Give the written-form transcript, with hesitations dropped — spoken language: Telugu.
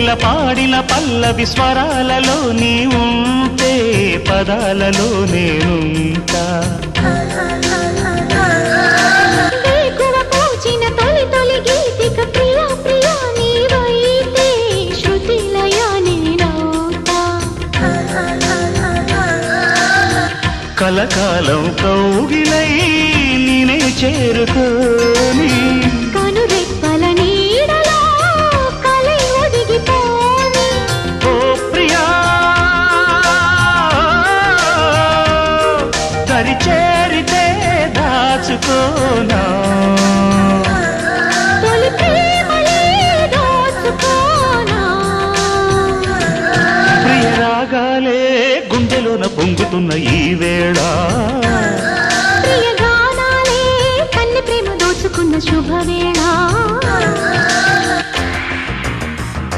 కోకిల పాడిన పల్లవి స్వరాలలో నీ ఉంటే పదాలలో నేనుంటా కలకాలం కౌగిలై నేనే చేరుకోని కనురెప్పల నీడలో కలై ఒదిగిపోని ఓ ప్రియా దరి చేరితే దాచుకోనా తొలి ప్రేమలే దోచుకోనా ప్రియ రాగాలే గుండెలోన పొంగుతున్న ఈ వేళ ప్రియ గానాలే కన్నె ప్రేమ దోచుకున్న శుభవేళ